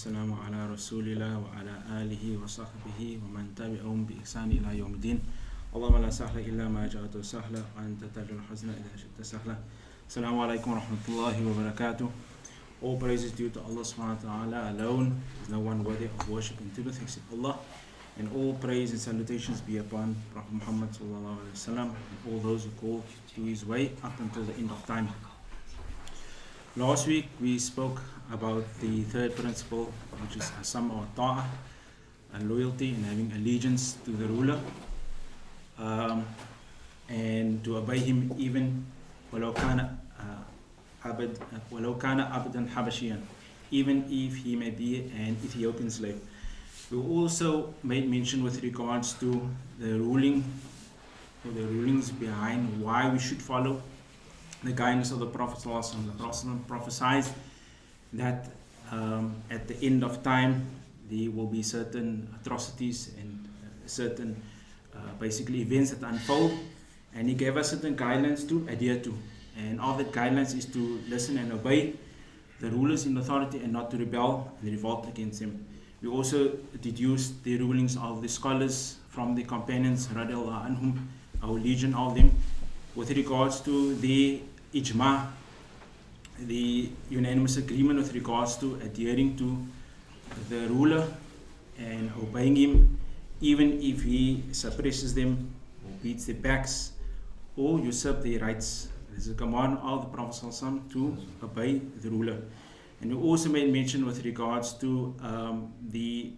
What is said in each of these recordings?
والسلام على رسول الله وعلى آله وصحبه ومن تبعهم بإحسان إلى يوم الدين. اللهم لا سهل إلا ما جعلته سهلا وأنت تجعل الحزن إذا شئت سهلا. Assalamu alaikum wa rahmatullahi wa barakatuh. All praise is due to Allah subhanahu wa ta'ala alone. There is no one worthy of worship in truth except Allah. And all praise and salutations be upon Prophet Muhammad sallallahu alaihi wasallam and all those who call to his way up until the end of time. Last week we spoke about the third principle, which is asam or ta'ah, and loyalty and having allegiance to the ruler, and to obey him even ولو كان عبدا حبشيا, even if he may be an Ethiopian slave. We also made mention with regards to the ruling or the rulings behind why we should follow the guidance of the Prophet ﷺ. The Prophet prophesied that at the end of time there will be certain atrocities and certain basically events that unfold, and he gave us certain guidelines to adhere to, and all that guidelines is to listen and obey the rulers in authority and not to rebel and revolt against them. We also deduced the rulings of the scholars from the companions radiallahu anhum, our legion of them, with regards to the ijma, the unanimous agreement with regards to adhering to the ruler and obeying him, even if he suppresses them or beats their backs or usurp their rights. There's a command of the Prophet ﷺ to obey the ruler. And we also made mention with regards to the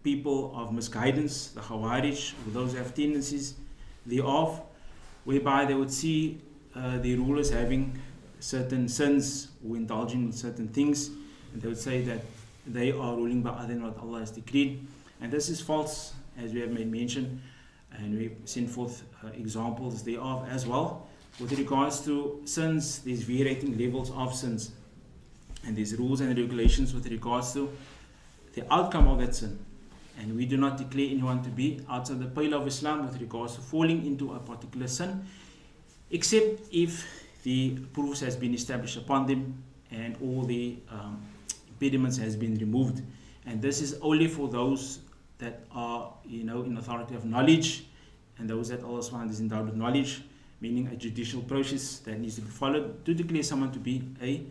people of misguidance, the Khawarij, or those who have tendencies thereof, whereby they would see the rulers having certain sins or indulging in certain things, and they would say that they are ruling by other than what Allah has decreed. And this is false, as we have made mention, and we send forth examples thereof as well. With regards to sins, there's varying levels of sins, and there's rules and regulations with regards to the outcome of that sin. And we do not declare anyone to be outside the pale of Islam with regards to falling into a particular sin, except if the proofs has been established upon them and all the impediments has been removed. And this is only for those that are, in authority of knowledge, and those that Allah subhanahu is endowed with knowledge, meaning a judicial process that needs to be followed to declare someone to be a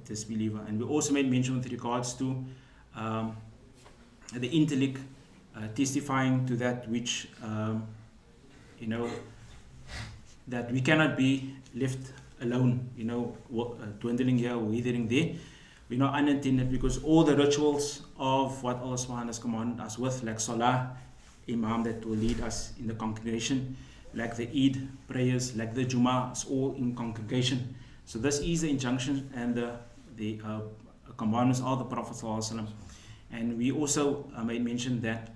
disbeliever. And we also made mention with regards to the intellect testifying to that which that we cannot be left alone, dwindling here or withering there. We're not unintended, because all the rituals of what Allah subhanahu has commanded us with, like salah, imam that will lead us in the congregation, like the Eid prayers, like the Jummah, it's all in congregation. So this is the injunction and the commandments of the Prophet ﷺ. And we also made mention that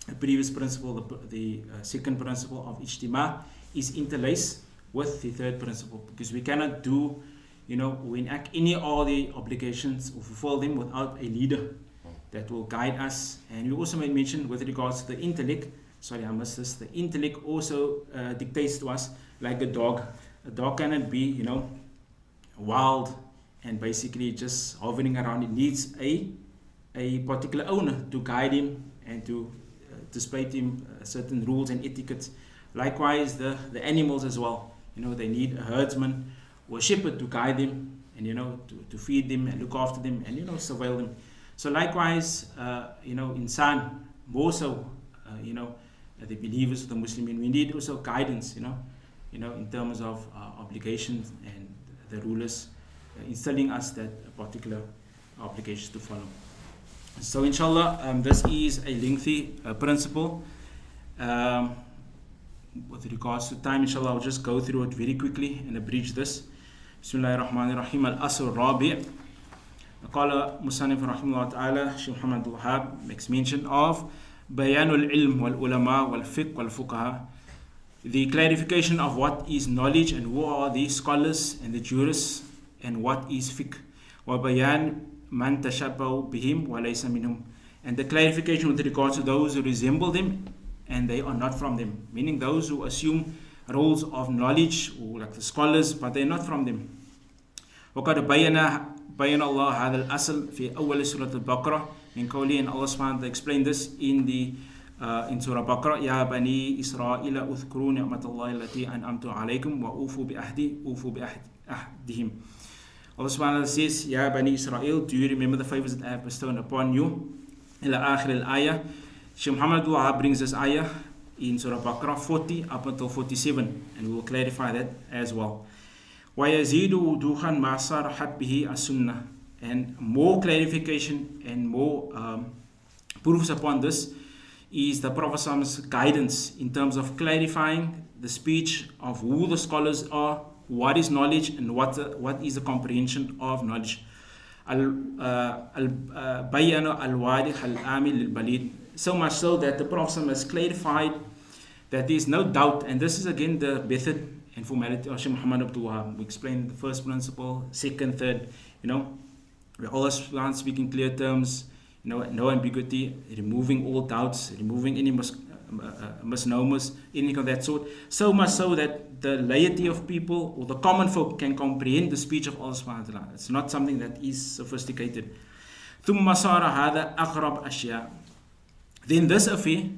the previous principle, the second principle of ijtima, is interlaced with the third principle, because we cannot do, we enact any of the obligations or fulfill them without a leader that will guide us. And we also made mention with regards to the intellect. Sorry, I missed this. The intellect also dictates to us like a dog. A dog cannot be, wild and basically just hovering around. It needs a particular owner to guide him and to display to him certain rules and etiquettes. Likewise, the animals as well. They need a herdsman or a shepherd to guide them and, to feed them and look after them and, surveil them. So likewise, insan, more so, the believers of the Muslim, we need also guidance, in terms of obligations and the rulers instilling us that particular obligations to follow. So inshallah, this is a lengthy principle. With regards to time, inshallah, I'll just go through it very quickly and abridge this. Bismillahir Rahmanir Rahim. Al-Asr Rabi'. Qala Musannif rahimahullah ta'ala, Shaykh Abdul Wahaab makes mention of Bayanul Ilm wal Ulama wal Fiqh wal Fuqaha, the clarification of what is knowledge and who are the scholars and the jurists, and what is fiqh. Wa bayan man tashabbahu bihim wa laysa minhum, and the clarification with regards to those who resemble them and they are not from them, meaning those who assume roles of knowledge or like the scholars but they are not from them. وقد بين الله هذا الأصل في أول سورة البقرة من قوله, and Allah subhanahu wa ta'ala explained this in Surah Baqarah, يا بني إسرائيل اذكروا نعمة الله التي أنعمت عليكم وأوفوا بأحدهم. Allah subhanahu wa ta'ala says, Ya Bani Israel, do you remember the favors that I have bestowed upon you? Ila akhir al-ayah. Shaykh Muhammad Wahaab brings this ayah in Surah Baqarah 40 up until 47, and we will clarify that as well. وَيَزِيدُ وُدُوخًا مَا صَرَحَتْ بِهِ السُّنَّةِ. And more clarification and more proofs upon this is the Prophet's guidance in terms of clarifying the speech of who the scholars are, what is knowledge, and what is the comprehension of knowledge. Al-Bayyan al-Wadih al-Amil al-Balid. So much so that the Prophet has clarified that there is no doubt, and this is again the method and formality of Shaykh Muhammad Abdul Wahab. We explained the first principle, second, third, we're always speaking clear terms, no ambiguity, removing all doubts, removing any misnomers, anything of that sort. So much so that the laity of people or the common folk can comprehend the speech of Allah subhanahu wa ta'ala. It's not something that is sophisticated. ثُمَّ صَارَ هَذَا أَغْرَبْ أَشْيَاء. Then this affair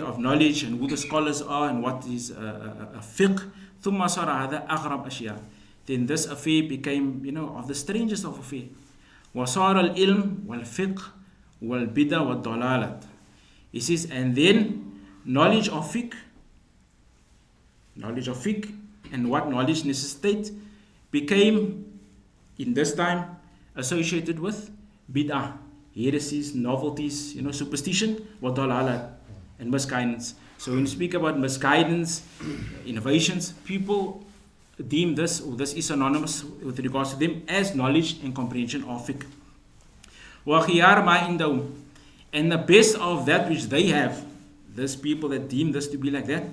of knowledge and who the scholars are and what is a fiqh, ثُمَّ صَارَ هَذَا أَغْرَبْ أَشْيَاء. Then this affair became, of the strangest of affair. وَصَارَ الْإِلْمُ وَالْفِقْهُ وَالْبِدَى وَالضَّلَالَةِ. He says, and then knowledge of fiqh and what knowledge necessitates became, in this time, associated with bid'ah, heresies, novelties, superstition, وَالضَّلَالَةِ, and misguidance. So when you speak about misguidance, innovations, people deem this, or this is synonymous with regards to them, as knowledge and comprehension of fiqh. وَخِيَارْ مَا عِنْدَهُمْ. And the best of that which they have, those people that deem this to be like that,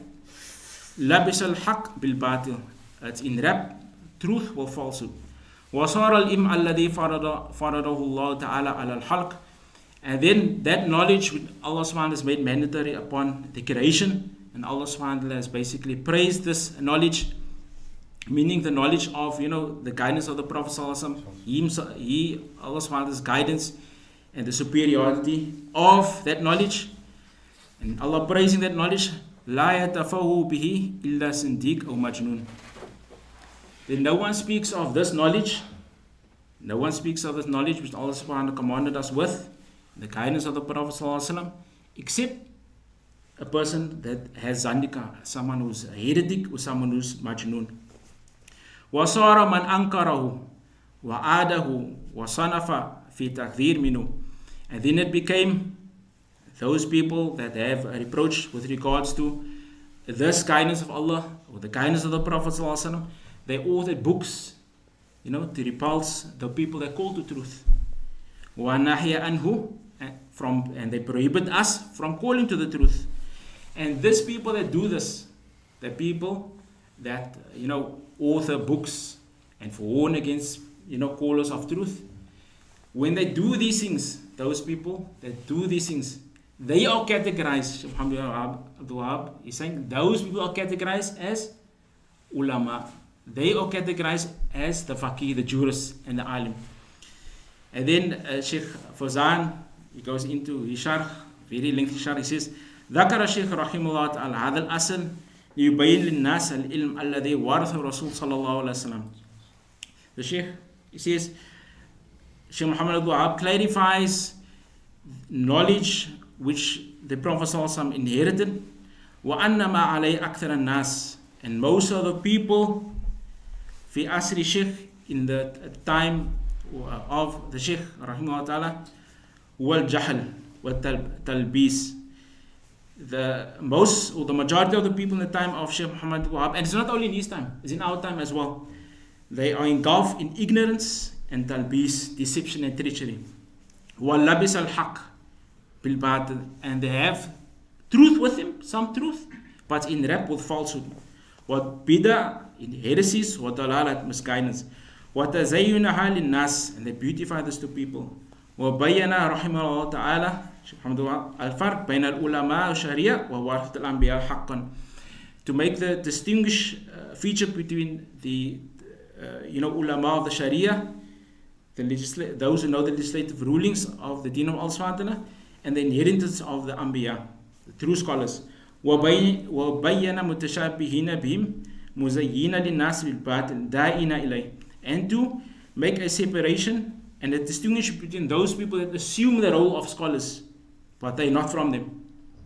لَبِسَ الْحَقِّ بِالْبَاطِلِ. It's in rap, truth or falsehood. وَصَارَ الْإِمْ الَّذِي فَرَضَهُ اللَّهُ تَعَالَى عَلَى الْخَلْقِ. And then that knowledge which Allah subhanahu wa ta'ala has made mandatory upon the creation, and Allah subhanahu wa ta'ala has basically praised this knowledge, meaning the knowledge of, the guidance of the Prophet sallallahu alaihi wasallam, Allah subhanahu wa ta'ala's guidance and the superiority of that knowledge, and Allah praising that knowledge, لا يتفوه به إلا صنديق أو مجنون. Then no one speaks of this knowledge which Allah subhanahu wa ta'ala commanded us with, the guidance of the Prophet sallallahu alaihi wasallam, except a person that has zandika, someone who's a heretic or someone who's majnoon. وَصَارَ مَنْ أَنْكَرَهُ وَعَادَهُ وَصَنَفَ فِي تَكْذِيرٍ مِنْهُ. And then it became those people that have a reproach with regards to this guidance of Allah or the guidance of the Prophet ﷺ. They authored books, to repulse the people that call to truth. وَنَحْيَ أَنْهُ. And they prohibit us from calling to the truth. And these people that do this, the people that, author books and warn against, callers of truth, when they do these things, those people that do these things, they are categorized, Abdul Wahab is saying, those people are categorized as ulama. They are categorized as the faqih, the jurist, and the alim. And then Shaykh Fawzaan, he goes into his sharh, very lengthy sharh, he says, ذكر الشيخ رحمه الله تعالى هذا الأصل ليبين للناس العلم الذي ورثه الرسول صلى الله عليه وسلم. The Shaykh, he says, Shaykh Muhammad Abdul Wahab clarifies knowledge which the Prophet صلى الله عليه وسلم inherited, وأن ما عليه أكثر الناس, and most of the people في عصر الشيخ, in the time of the Shaykh رحمه الله تعالى, والجهل والتلبيس. The most or the majority of the people in the time of Shaykh Muhammad Wahab, and it's not only in his time, it's in our time as well, they are engulfed in ignorance and talbis, deception and treachery. وَلَبِسَ الْحَقِّ بِالْبَاطِلِ. And they have truth with them, some truth, but in wrapped with falsehood. What bid'ah, in heresies, what dalalat, misguidance. What tazayyunaha lin-nas, and they beautify this to people. وَبَيَّنَ رَحِمَهُ اللَّهُ تَعَالَى الفرق بين العلماء والشريعة وورثة الأنبياء حقا. To make the distinguish feature between the ulama of the Sharia those who know the legislative rulings of the deen of Allah subhanahu wa ta'ala, and the inheritance of the Anbiya, the true scholars. وَبَيَّنَ مُتَشَابِهِينَ بِهِمْ مُزَيِّينَ لِلنَّاسِ بِالْبَاطِلِ دَاعِينَ إِلَيْهِ, and to make a separation and a distinction between those people that assume the role of scholars, but they are not from them.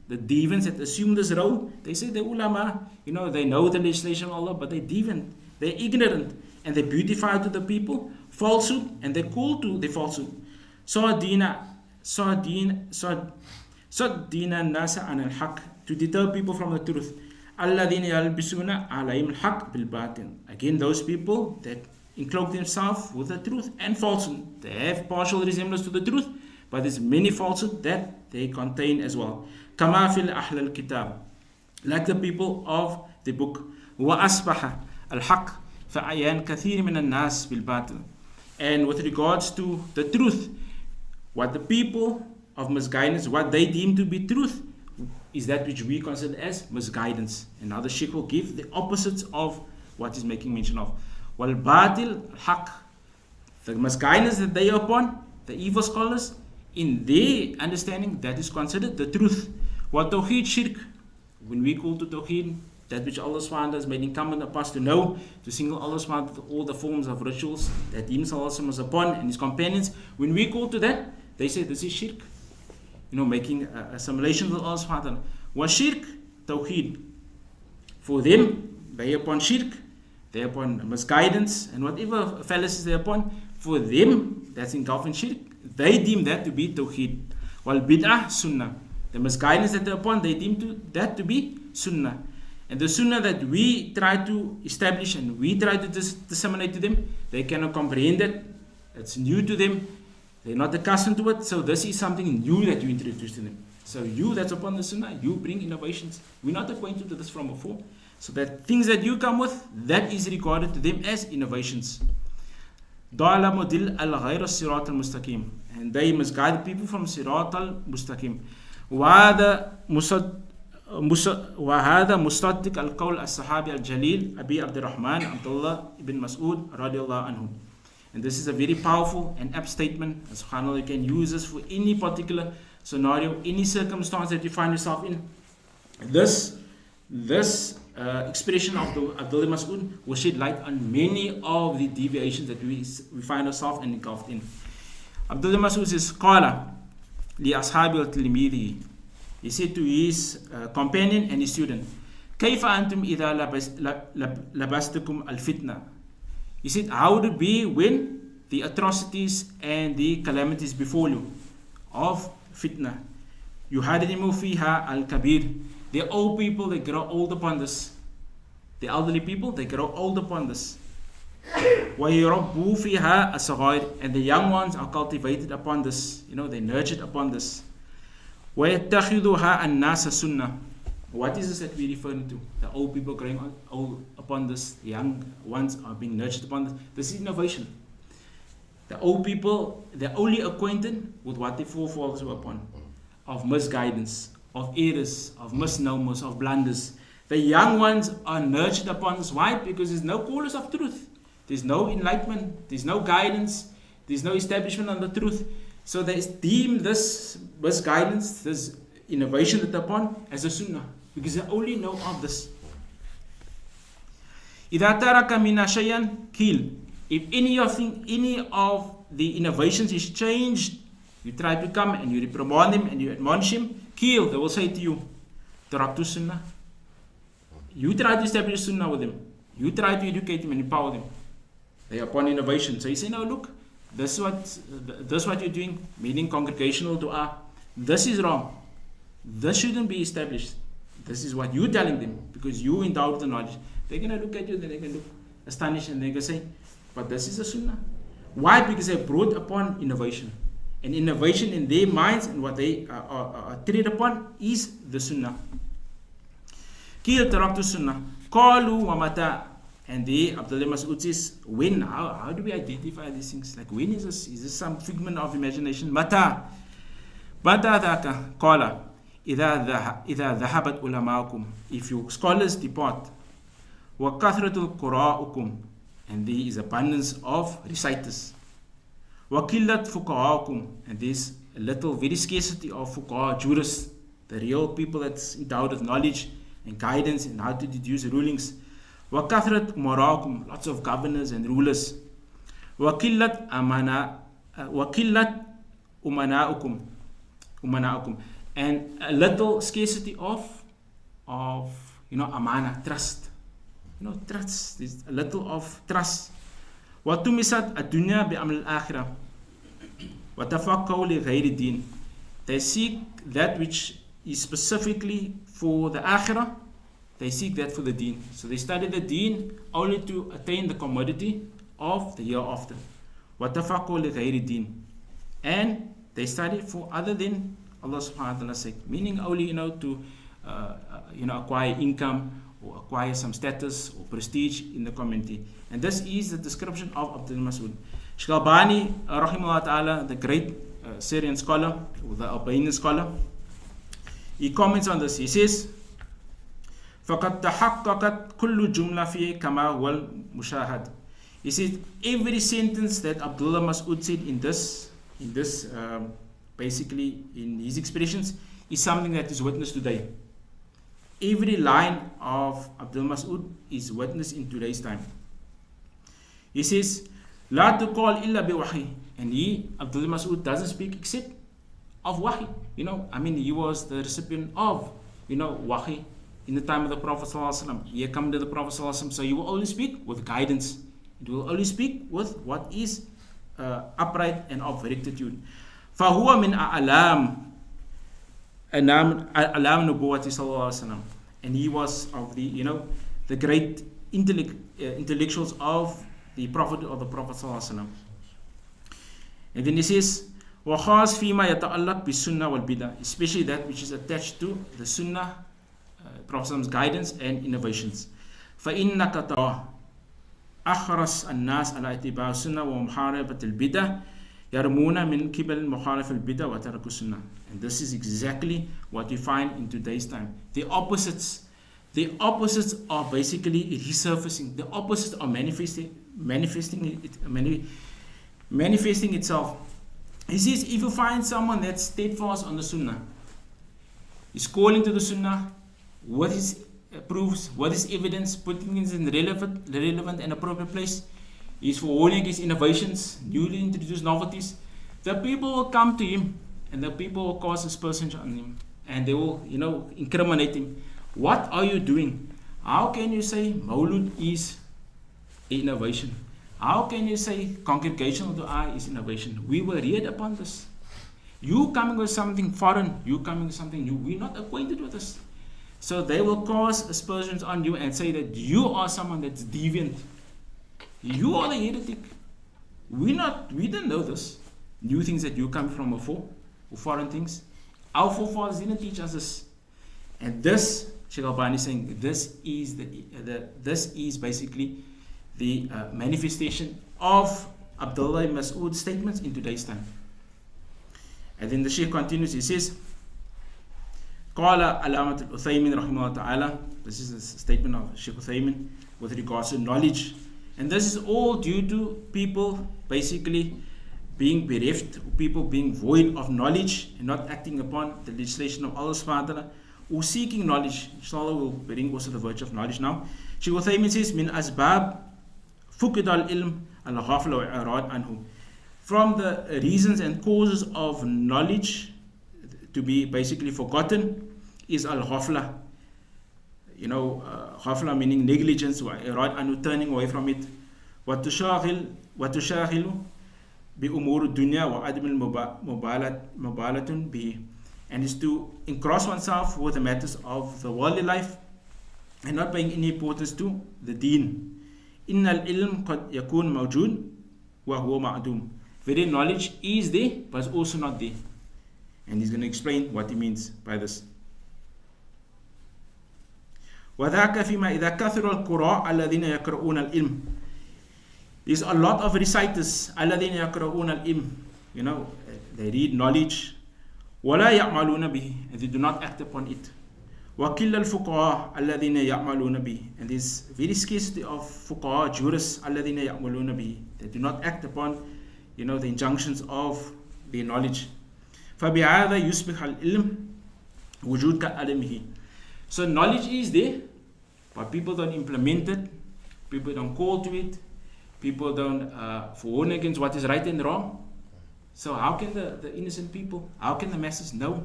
The deviants that assume this role, they say the ulama, they know the legislation of Allah, but they're deviant, they're ignorant, and they beautify to the people falsehood, and they call to the falsehood. صَدِّينَ النَّاسَ عَنَ الْحَقِّ, to deter people from the truth. الَّذِينَ يَلْبِسُونَ عَلَيْهِمْ الْحَقِّ بِالْبَاطِلِ, again those people that encloak themselves with the truth and falsehood. They have partial resemblance to the truth, but there's many falsehood that they contain as well. كَمَا فِي الْأَحْلَى الْكِتَابِ, like the people of the book. وَأَصْبَحَ الْحَقِّ فَأَيَانْ كَثِيرٍ مِنَ النَّاسِ بِالْبَاطِلِ, and with regards to the truth, what the people of misguidance, what they deem to be truth, is that which we consider as misguidance. And now the Shaykh will give the opposites of what he's making mention of. وَالْبَاطِلِ الْحَقِّ, the misguidance that they are upon, the evil scholars, in their understanding, that is considered the truth. وَالتَّوْحِيدِ shirk, when we call to Tawheed, that which Allah subhanahu wa ta'ala has made incumbent upon us to know, to single Allah subhanahu wa ta'ala all the forms of rituals that He Himself was upon and His companions. When we call to that, they say this is shirk. Making assimilation with Allah subhanahu wa ta'ala. Wa shirk, Tawheed. For them, they upon shirk, they upon misguidance, and whatever fallacies they upon, for them, that's engulfed in shirk, they deem that to be Tawheed. Wal bid'ah, sunnah. The misguidance that they're upon, they deem that to be sunnah. And the sunnah that we try to establish and we try to disseminate to them, they cannot comprehend it. It's new to them. They're not accustomed to it. So this is something new that you introduce to them. So you that's upon the sunnah, you bring innovations. We're not acquainted with this from before. So that things that you come with, that is regarded to them as innovations. And they misguide people from Sirat al-Mustaqim. وهذا مصدق القول الصحابي الجليل أبي عبد الرحمن عبد الله ibn Mas'ud رضي الله عنه. And this is a very powerful and apt statement. And subhanAllah, you can use this for any particular scenario, any circumstance that you find yourself in. This expression of Abdullah Mas'ud will shed light on many of the deviations that we find ourselves engulfed in. Abdullah Mas'ud says, قال لأصحابه وتلميذه, he said to his companion and his student, كيف أنتم إذا لبستكم الفتنة? He said, how would it be when the atrocities and the calamities befall you of fitna? يُحَرِّمُ فِيهَا الْكَبِيرِ, the old people, they grow old upon this. The elderly people, they grow old upon this. وَيُرَبُّوا فِيهَا الصَّغَائِرِ, and the young ones are cultivated upon this. They're nurtured upon this. وَيَتَّخِذُهَا النَّاسَ سُنَّةً. What is this that we're referring to? The old people growing old upon this, the young ones are being nurtured upon this. This is innovation. The old people, they're only acquainted with what their forefathers were upon, of misguidance, of errors, of misnomers, of blunders. The young ones are nurtured upon this. Why? Because there's no callers of truth. There's no enlightenment. There's no guidance. There's no establishment on the truth. So they deem this misguidance, this innovation that they're upon, as a sunnah, because they only know of this. إِذَا تَرَكَ مِنَ شَيْئًا كِيل. If any of the innovations is changed, you try to come and you reprimand him and you admonish him, kill, they will say to you, Taraktu sunnah. You try to establish sunnah with him. You try to educate him and empower them. They are upon innovation. So you say, no, look, this is what you're doing, meaning congregational dua. This is wrong. This shouldn't be established. This is what you're telling them, because you endowed the knowledge. They're going to look at you, then they're going to look astonished, and they're going to say, but this is a sunnah. Why? Because they brought upon innovation. And innovation in their minds and what they are treated upon is the sunnah. Kil taraktu sunnah. Qalu wa mata. And they, Abdullah Mas'ud says, when? How do we identify these things? Like, when is this? Is this some figment of imagination? Mata. Mata dhaka. Qala. إِذَا ذَهَبَتْ أُلَمَاؤُكُمْ. If your scholars depart. وَكَثْرَةُ الْقُرَاءُكُمْ. And there is abundance of reciters. وَقِلَّتْ فُقَهَاكُمْ, and there's a little, very scarcity of fuqaha, jurists, the real people that's endowed with knowledge and guidance and how to deduce rulings. وَكَثْرَتْ أُمَرَاكُمْ, lots of governors and rulers. وَقِلَّتْ أُمَنَاؤُكُمْ, and a little scarcity of amana, trust. Trust. There's a little of trust. وَتُمِسَتْ الدُّنْيَا بِأَمْرِ الْآخِرَةِ وَتَفَقَّهُ لِغَيْرِ الدِّينِ. They seek that which is specifically for the akhirah. They seek that for the deen. So they study the deen only to attain the commodity of the hereafter. وَتَفَقَّهُ لِغَيْرِ الدِّينِ. And they study for other than Allah subhanahu wa ta'ala's sake. Meaning only, to acquire income or acquire some status or prestige in the community. And this is the description of Abdul Mas'ud. Shaykh Albani, rahimahullah ta'ala, the great Syrian scholar, or the Albanian scholar, he comments on this. He says, فَقَدْ تَحَقَّقَتْ كُلُّ جُمْلَ فِيهِ كَمَا هُوَ الْمُشَاهَدِ. He said, every sentence that Abdullah Mas'ud said in this basically in his expressions, is something that is witnessed today. Every line of Abdul Mas'ud is witnessed in today's time. He says, لا تقال إلا بوحي. And he, Abdul Mas'ud, doesn't speak except of wahi. He was the recipient of, wahi in the time of the Prophet ﷺ. He had come to the Prophet ﷺ, so he will only speak with guidance. He will only speak with what is upright and of rectitude. فهو من أعلام نبوة صلى الله عليه وسلم. And he was of the great intellectuals of the Prophet صلى الله عليه وسلم. And then he says, وخاص فيما يتعلق بالسنة والبدع, especially that which is attached to the Sunnah, Prophet's guidance and innovations. فإنك ترى أحرص الناس على اتباع السنة ومحاربة البدع يرمون من قبل مخالف البدع وترك السنة. And this is exactly what we find in today's time. The opposites are basically resurfacing. The opposites are manifesting itself. He says, if you find someone that's steadfast on the Sunnah, is calling to the Sunnah, what is proofs, what is evidence, putting it in the relevant and appropriate place, is for warning against innovations, newly introduced novelties, the people will come to him and the people will cause aspersions on him and they will, incriminate him. What are you doing? How can you say Maulud is innovation? How can you say congregational dua is innovation? We were reared upon this. You coming with something foreign, you coming with something new, we're not acquainted with this. So they will cause aspersions on you and say that you are someone that's deviant. You are the heretic. We didn't know this. New things that you come from before, or foreign things. Our forefathers didn't teach us this. And this, Shaykh Albani is saying, this is basically the manifestation of Abdullah Mas'ud's statements in today's time. And then the Shaykh continues, he says, قال علامة الأثيمين رحمه الله تعالى. This is a statement of Shaykh Uthaymin with regards to knowledge. And this is all due to people basically being bereft, people being void of knowledge and not acting upon the legislation of Allah subhanahu wa ta'ala, or seeking knowledge. Inshallah will bring also the virtue of knowledge now. Shaykh Uthaymin says, min asbab fukid al-ilm al-ghafla wa-i'rad anhu. From the reasons and causes of knowledge to be basically forgotten is al-ghafla. Ghafla meaning negligence, wa-i'rad anhu, turning away from it. وَتُشَاغِلُ بِأُمُورِ الدُّنْيَا وَعَدْمِ الْمُبَالَةٌ بِهِ. And is to engross oneself with the matters of the worldly life and not paying any importance to the deen. إِنَّ الْإِلْمِ قَدْ يَكُونْ مَوْجُودٌ وَهُوَ مَعْدُومٌ. Very knowledge is there, but it's also not there. And he's going to explain what he means by this. وَذَاكَ فِيمَا إِذَا كَثُرَ الْقُرَاءَ الَّذِينَ يَقْرَؤُونَ الْإِلْمِ. There's a lot of reciters, الَّذِينَ يَقْرَؤُونَ الْإِلْمِ. They read knowledge. وَلَا يَعْمَلُونَ بِهِ. And they do not act upon it. وَكِلَّ الْفُقَهَاءَ الَّذِينَ يَعْمَلُونَ بِهِ. And there's very scarcity of fuqaha, jurists, الَّذِينَ يَعْمَلُونَ بِهِ. They do not act upon the injunctions of their knowledge. فَبِهَذَا يُصْبِحَ الْإِلْمِ وُجُودْ كَعَدَمِهِ. So knowledge is there, but people don't implement it, people don't call to it, people don't warn against what is right and wrong. So how can the innocent people, how can the masses know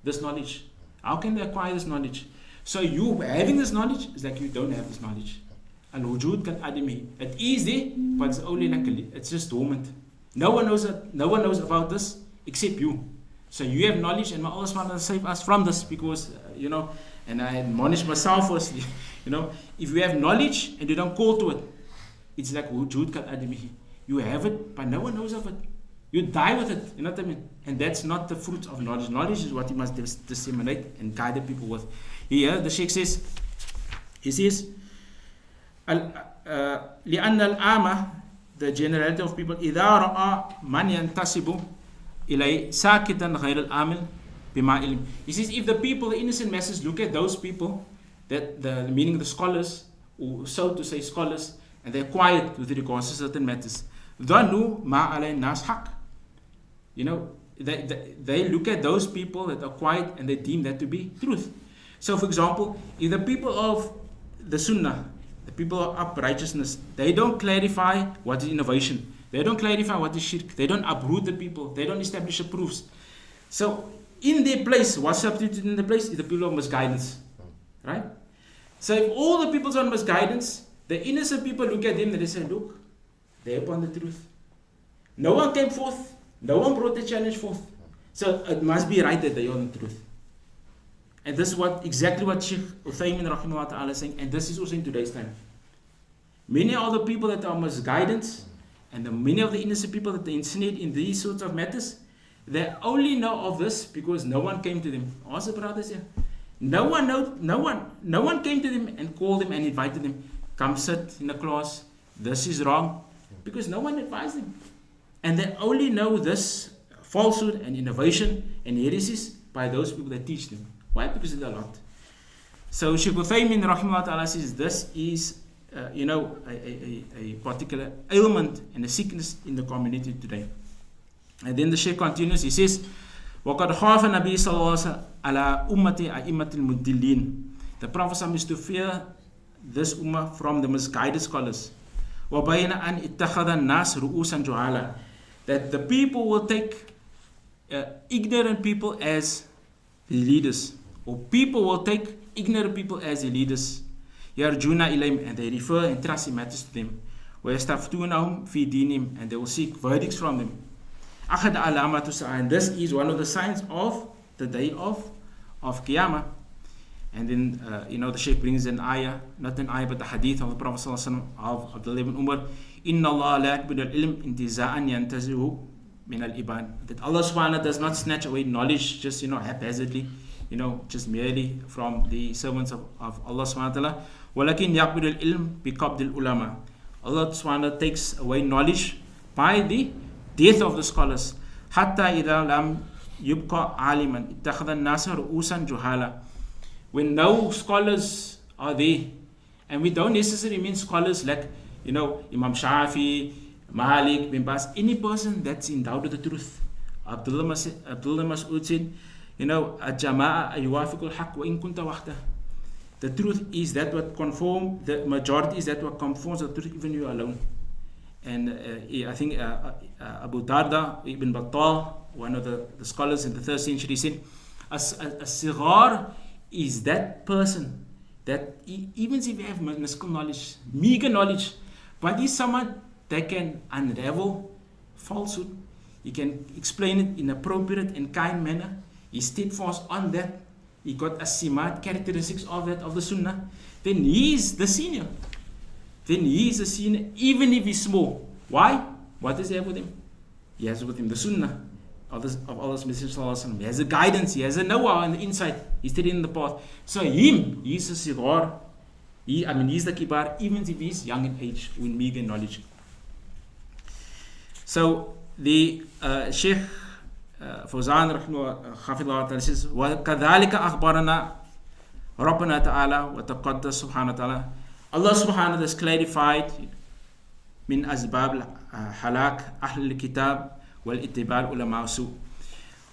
this knowledge? How can they acquire this knowledge? So you having this knowledge is like you don't have this knowledge. Al-wujud kal-adami. It is there, but it's only like it's just dormant. No one knows it, no one knows about this except you. So you have knowledge, and may Allah subhanahu wa ta'ala save us from this, because and I admonish myself firstly, if you have knowledge and you don't call to it, it's like wujud kal-adami. You have it, but no one knows of it. You die with it, you know what I mean? And that's not the fruit of knowledge. Knowledge is what you must disseminate and guide the people with. Here, the Shaykh says, لأن العامة, the generality of people, إذا رأى من ينتسب إليه ساكتا غير العامل بما علم. He says, if the people, the innocent masses, look at those people, that the meaning the scholars, or so to say scholars, and they're quiet with regards to certain matters, ظنوا ما على الناس حق. They look at those people that are quiet and they deem that to be truth. So for example, if the people of the Sunnah, the people of uprightness, they don't clarify what is innovation, they don't clarify what is shirk, they don't uproot the people, they don't establish the proofs. So in their place, what's substituted in the place is the people of misguidance. Right? So if all the people are on misguidance, the innocent people look at them and they say, look, they're upon the truth. No one came forth, no one brought the challenge forth. So it must be right that they are on the truth. And this is exactly what Shaykh Uthaymin rahimahullah ta'ala is saying, and this is also in today's time. Many of the people that are misguidance, and many of the innocent people that they insinuate in these sorts of matters, they only know of this because no one came to them. Ask the brothers here. No one came to them and called them and invited them. Come sit in the class. This is wrong. Because no one advised them. And they only know this falsehood and innovation and heresies by those people that teach them. Why? Because it's a lot. So Shaykh Uthaymin rahimahullah ta'ala says this is a particular ailment and a sickness in the community today. And then the Shaykh continues, he says, وَقَدْ خَافَ النَّبِيُّ صَلَّى اللَّهُ عَلَيْهِ وَسَلَّمَ عَلَى أُمَّةِ أَئِمَّةِ الْمُضِلِّينَ. The Prophet is to fear this ummah from the misguided scholars. وَبَيْنَ أَنْ اتَّخَذَ النَّاسِ رُؤُوسًا جُهَالًا. That the people will take ignorant people as the leaders, or people will take ignorant people as the leaders. يَرْجُونَ إِلَيْهِمْ, and they refer and trust in matters to them. وَيَسْتَفْتُونَهُمْ فِي دِينِهِمْ, and they will seek verdicts from them. أَخَذَ عَلَامَةُ السَّاعَةِ, and this is one of the signs of the day of Qiyamah. And then the Shaykh brings an ayah, not an ayah but the hadith of the Prophet ﷺ of Abdullah ibn Umar, إِنَّ اللَّهَ لَا يَقْبِضُ الْعِلْمِ انْتِزَاءً يَنْتَزِعُهُ مِنَ الْإِبَادِ. That Allah subhanahu does not snatch away knowledge just haphazardly, just merely from the servants of Allah subhanahu wa ta'ala. وَلَكِنْ يَقْبِضُ الْعِلْمِ بِقَبْضِ الْعُلَمَاءِ. Allah subhanahu takes away knowledge by the death of the scholars. حَتَّى إِذَا لَمْ يُبْقَى عَالِمًا اتَّخَذَ النَّاسَ رُؤُوسًا جُهَالًا. When no scholars are there, and we don't necessarily mean scholars like Imam Shafi, Malik, bin Baz, any person that's endowed with the truth. Abdullah Mas'ud said, الجماعة يوافق الحق وإن كنت وحده. The truth is that what conform, the majority is that what conforms the truth even you are alone. And I think Abu Darda Ibn Battal, one of the scholars in the 3rd century, said, as-sighar is that person that even if you have minuscule knowledge, meager knowledge, but he's someone that can unravel falsehood. He can explain it in appropriate and kind manner. He's steadfast on that. He got as-simat, characteristics of that, of the Sunnah. Then he is the senior. Even if he's small. Why? What does he have with him? He has with him the Sunnah of Allah's Messenger. He has a guidance, he has a know-how and the insight. He's steady in the path. So he's a sighar. He's the kibar, even if he's young in age, with meager knowledge. So the Shaykh Fawzaan rahimahullah says, وَكَذَلِكَ أَخْبَرَنَا رَبَّنَا تَعَالَى وَتَقَدَّسَ سُبْحَانَهُ وَتَعَالَى. Allah subhanahu has clarified من أسباب هلاك أهل الكتاب والاتباع علماء السوء.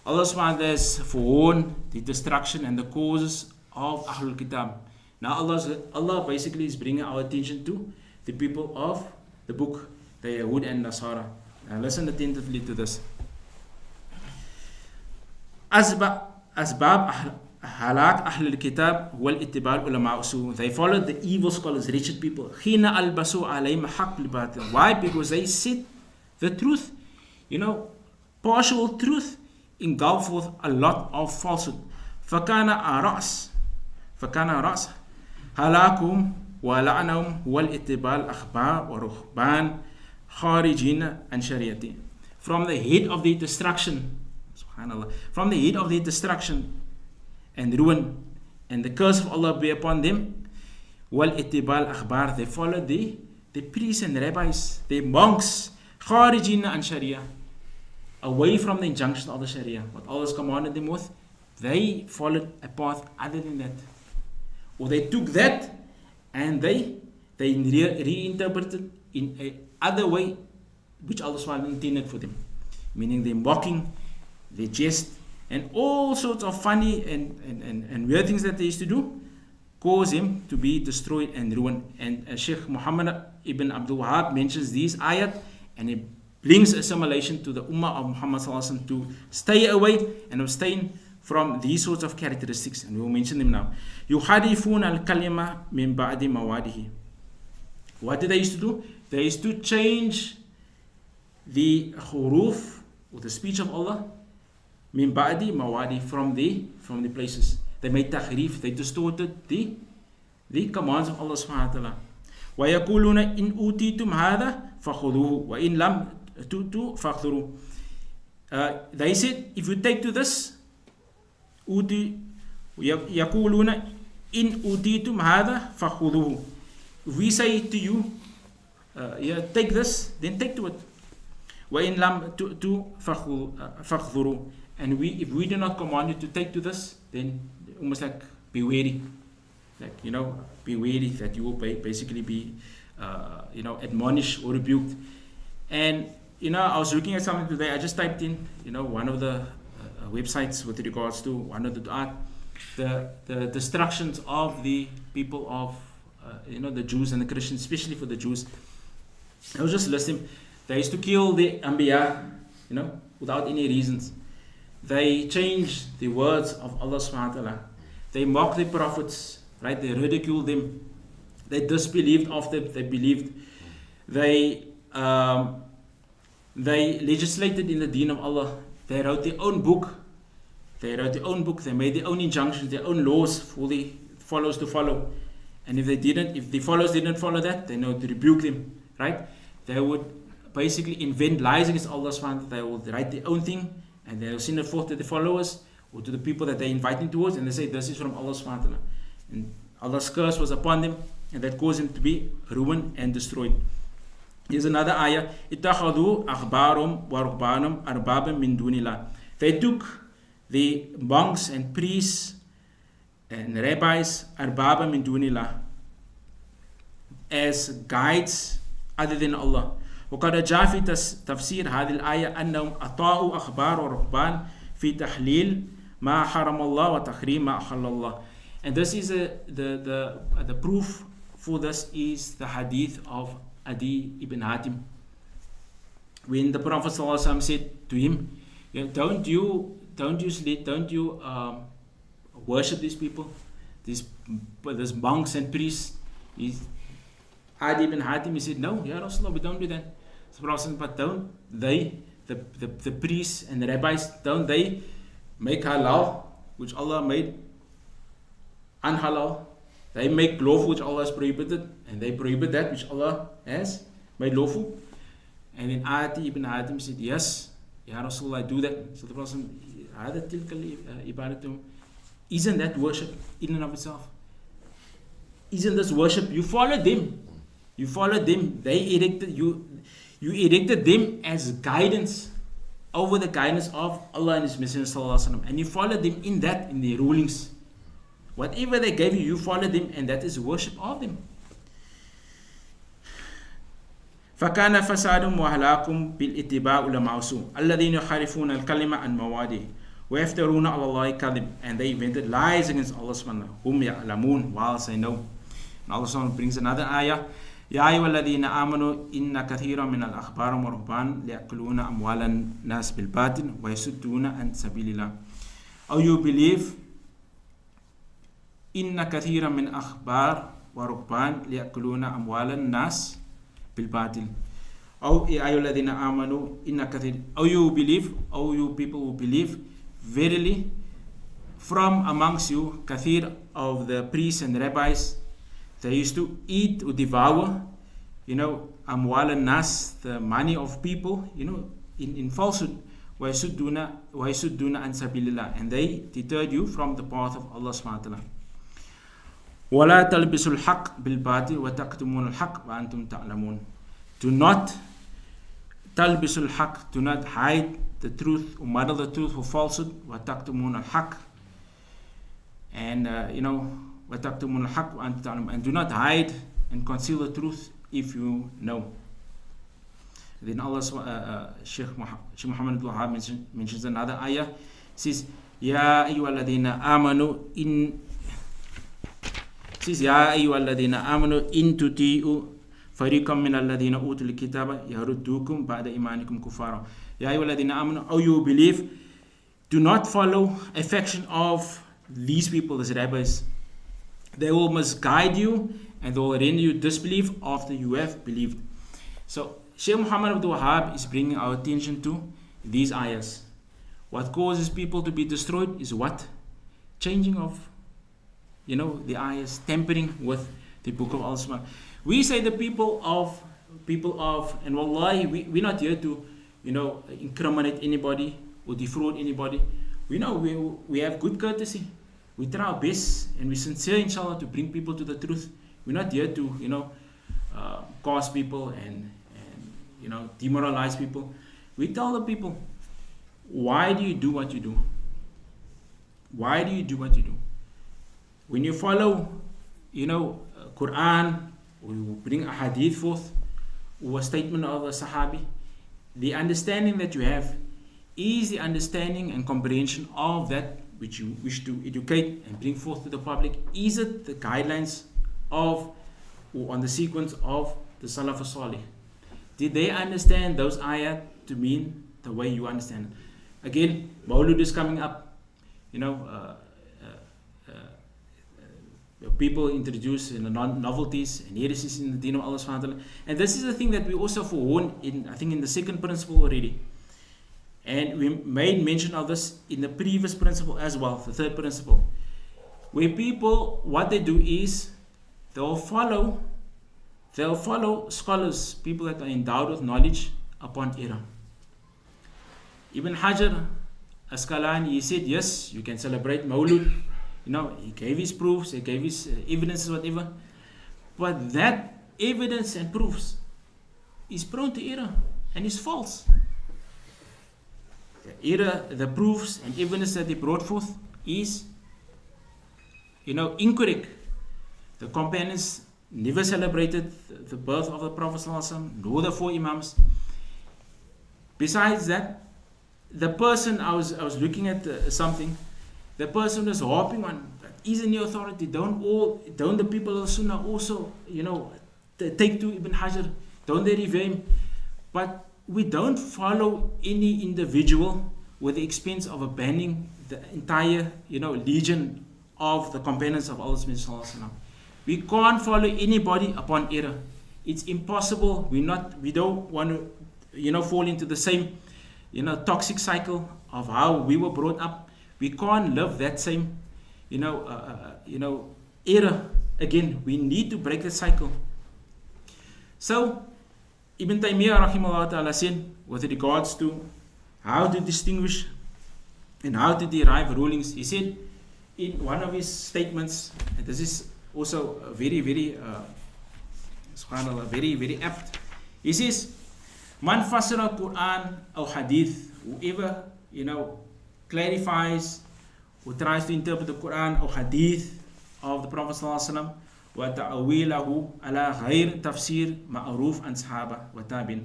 Allah subhanahu wa ta'ala has forewarned the destruction and the causes of Ahlul Kitab. Now Allah basically is bringing our attention to the people of the book, the Yahud and Nasara. Now listen attentively to this. أسباب هلاك أهل الكتاب والاتباع علماء السوء. They followed the evil scholars, wretched people. حين ألبسوا عليهم حق الباطل. Why? Because they said the truth, partial truth, engulfed with a lot of falsehood. فكان رأس هلاكهم ولعنهم والاتباع الأخبار ورهبان خارجين عن شريعته. From the head of their destruction, subhanallah, from the head of their destruction and ruin and the curse of Allah be upon them, والاتباع الأخبار, they followed the priests and rabbis, the monks, خارجين عن شريعة, away from the injunction of the Sharia, what Allah has commanded them with. They followed a path other than that, or they took that and they reinterpreted in a other way which Allah SWT intended for them, meaning the mocking, the jest, and all sorts of funny and weird things that they used to do, cause him to be destroyed and ruined. And Shaykh Muhammad ibn Abdul Wahaab mentions these ayat, and he brings assimilation to the Ummah of Muhammad ﷺ to stay away and abstain from these sorts of characteristics, and we will mention them now. يُحَرِّفُونَ الْكَلِمَةِ مِنْ بَعْدِ مَوَادِهِ. What did they used to do? They used to change the huruf, or the speech of Allah, min ba'di mawadi, from the places. They made tahrif, they distorted the commands of Allah subhanahu wa ta'ala. وَيَقُولُونَ إِنْ أُوتِيتُمْ هَذَا فَخُذُوهُ وَإِنْ لَمْ تُؤْتُوا فَاخْذُرُوهُ. They said, if you take to this, يَقُولُونَ إِنْ أُوتِيتُمْ هَذَا فَخُذُوهُ. If we say to you, take this, then take to it. وَإِنْ لَمْ تُؤْتُوا فَاخْذُرُوهُ. And if we do not command you to take to this, then almost like be wary. Like, be wary that you will basically be, admonished or rebuked. And, I was looking at something today. I just typed in, one of the websites with regards to one of the du'at, the destructions of the people of, the Jews and the Christians, especially for the Jews. I was just listening. They used to kill the Anbiya, without any reasons. They changed the words of Allah subhanahu wa ta'ala. They mocked the prophets, right? They ridiculed them. They disbelieved after they believed. They legislated in the deen of Allah. They wrote their own book. They made their own injunctions, their own laws for the followers to follow. And if the followers didn't follow that, they know to rebuke them, right? They would basically invent lies against Allah subhanahu wa ta'ala. They would write their own thing, and they will send it forth to the followers or to the people that they're inviting towards, and they say this is from Allah subhanahu wa ta'ala. And Allah's curse was upon them, and that caused them to be ruined and destroyed. Here's another ayah. اتَّخَذُوا أَخْبَارُمْ وَرُهْبَانُمْ أَرْبَابًا مِنْ دُونِ اللَّهِ. They took the monks and priests and rabbis, أَرْبَابًا مِنْ دُونِ اللَّهِ, as guides other than Allah. وقد جاء في تفسير هذه الآية أنهم أطاعوا أخبار ورهبان في تحليل ما حرم الله وتحريم ما أحل الله. And this is the proof for this is the hadith of Adi ibn Hatim, when the Prophet ﷺ said to him, don't you worship these people, these monks and priests? Adi ibn Hatim, he said, no, Ya Rasulullah, we don't do that. So the Prophet said, but don't they, the priests and the rabbis, don't they make halal, which Allah made unhalal? They make lawful which Allah has prohibited, and they prohibit that which Allah has made lawful. And then Adi ibn Hatim said, yes, Ya Rasulullah, I do that. So the Prophet said, isn't that worship in and of itself? Isn't this worship? You followed them. They erected you erected them as guidance over the guidance of Allah and His Messenger sallallahu alaihi wasallam, and you followed them in their rulings. Whatever they gave you, you followed them, and that is worship of them. فكان فسادهم وهلاكم بالاتباع علماء السوء الذين يحرفون الكلمة عن مواضعه ويفترون على الله كذب, and they invented lies against Allah subhanahu whom يعلمون, whilst they know. And Allah subhanahu brings another ayah, يا أيها الذين آمنوا إن كثيرا من الأخبار والرهبان ليأكلون أموال الناس بالباطل ويصدون عن سبيل الله. أو you believe إن كثيرا من أخبار ورهبان ليأكلون أموال الناس بالباطل. أو يا أيها الذين آمنوا إن كثير, أو you believe, أو you people who believe, verily from amongst you kathir of the priests and rabbis, they used to eat or devour, amwal nas, the money of people, in falsehood. وَيَسُدُّونَ عَنْ سَبِيلِ اللَّهِ, and they deterred you from the path of Allah subhanahu wa ta'ala. وَلَا تَلْبِسُوا الْحَقِّ بِالْبَاطِلِ وَتَكْتُمُونَ الْحَقِّ وَأَنْتُمْ تَعْلَمُونَ. Do not تَلْبِسُوا الْحَقِّ, do not hide the truth or muddle the truth for falsehood. وَتَكْتُمُونَ الْحَقِّ, and وَتَكْتُمُونَ الْحَقِّ وَأَنْتُمْ تَعْلَمُونَ, and do not hide and conceal the truth if you know. Then Allah, Shaykh Muhammad Abdul Kareem mentions another ayah. Says, Ya ayyuhalladhina amanu in tuti'u fariqam min alladhina utul kitaba yaruddukum ba'da imanikum kufara. Ya ayyuhalladhina amanu, oh you believe, do not follow a faction of these people, the rabbis. They will misguide you and they will render you disbelief after you have believed. So Shaykh Muhammad Abdul Wahab is bringing our attention to these ayahs. What causes people to be destroyed is what? Changing of, the ayahs, tampering with the book of Allah. We say the people of, and wallahi, we're not here to, incriminate anybody or defraud anybody. We know we have good courtesy. We try our best and we're sincere, inshallah, to bring people to the truth. We're not here to, cause people and demoralize people. We tell the people, why do you do what you do? Why do you do what you do? When you follow, Quran, or you bring a hadith forth, or a statement of a Sahabi, the understanding that you have is the understanding and comprehension of that which you wish to educate and bring forth to the public. Is it the guidelines of, or on the sequence of the Salaf Salih? Did they understand those ayat to mean the way you understand it? Again, Mawlud is coming up. People introduce novelties and heresies in the deen of Allah subhanahu wa ta'ala. And this is the thing that we also forewarned in, I think, in the second principle already. And we made mention of this in the previous principle as well, the third principle. Where people, what they do is, they'll follow scholars, people that are endowed with knowledge upon error. Ibn Hajar Asqalani, he said, yes, you can celebrate Mawlud. He gave his proofs, he gave his evidences, whatever. But that evidence and proofs is prone to error and is false. The error, the proofs and evidence that he brought forth is, incorrect. The companions never celebrated the birth of the Prophet ﷺ, nor the four Imams. Besides that, the person, I was looking at something, the person was harping on, isn't the authority, don't the people of Sunnah also, take to Ibn Hajar, don't they revere him? But we don't follow any individual with the expense of abandoning the entire, legion of the companions of Allah subhanahu wa ta'ala. We can't follow anybody upon error. It's impossible. We don't want to, fall into the same, toxic cycle of how we were brought up. We can't live that same, error again. We need to break the cycle. So, Ibn Taymiyyah rahimahullah ta'ala said, with regards to how to distinguish and how to derive rulings, he said in one of his statements, and this is also very, very, subhanAllah, very, very apt. He says, Man fassara Quran or Hadith, whoever, clarifies or tries to interpret the Quran or Hadith of the Prophet ﷺ, وتأويله على غير تفسير معروف عن صحابة وتابعين,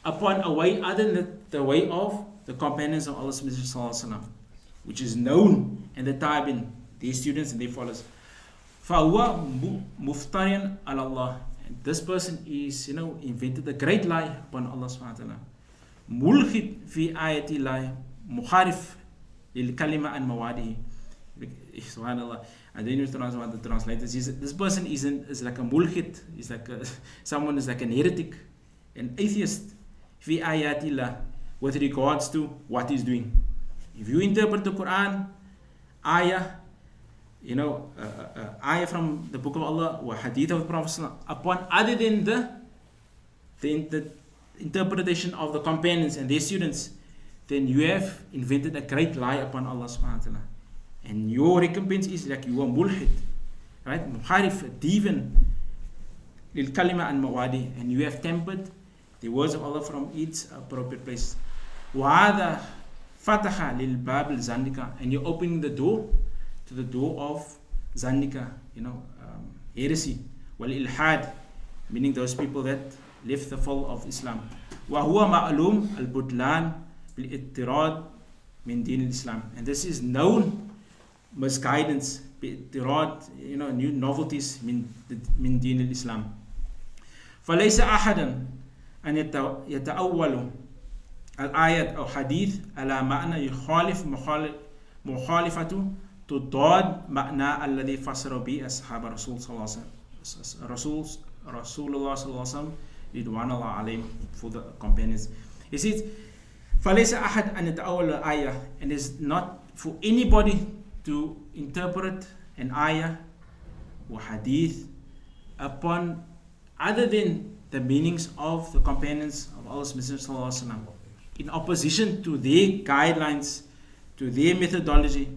upon a way other than the way of the companions of Allah's Messenger sallallahu alaihi wasallam, which is known in the tabi'in, their students and their followers. فهو مفترٍ على الله, this person is, invented a great lie upon Allah subhanahu wa ta'ala. ملحد في آية الله مخالف للكلمة عن مواده. Subhanallah. And then you translate the translators. This person is like a mulhid, is like someone is like an heretic, an atheist. في آيات الله, with regards to what he's doing. If you interpret the Quran, ayah, ayah from the book of Allah or hadith of the Prophet upon other than the interpretation of the companions and their students, then you have invented a great lie upon Allah subhanahu wa ta'ala. And your recompense is like you are mulhid, right? Muharif, divan, lil kalima and mawadi, and you have tempered the words of Allah from its appropriate place. Wa'ada fataha lil bab al zandika, and you're opening the door to the door of zandika, heresy. Wal ilhad, meaning those people that left the fold of Islam. Wa huwa ma'lum al butlan bil ittirad min din al Islam, and this is known misguidance, new novelties min din al-Islam. فليس أحدا أن يتأول الآيات أو حديث على معنى يخالف مخالفته تضاد معنى الذي فسر به أصحاب رسول صلى الله عليه وسلم رسول الله صلى الله عليه وسلم رضوان الله عليهم, for the companions. He says فليس أحد أن يتأول الآية, and it's not for anybody to interpret an ayah or hadith upon other than the meanings of the companions of Allah's Messenger sallallahu alaihi wasallam, in opposition to their guidelines, to their methodology,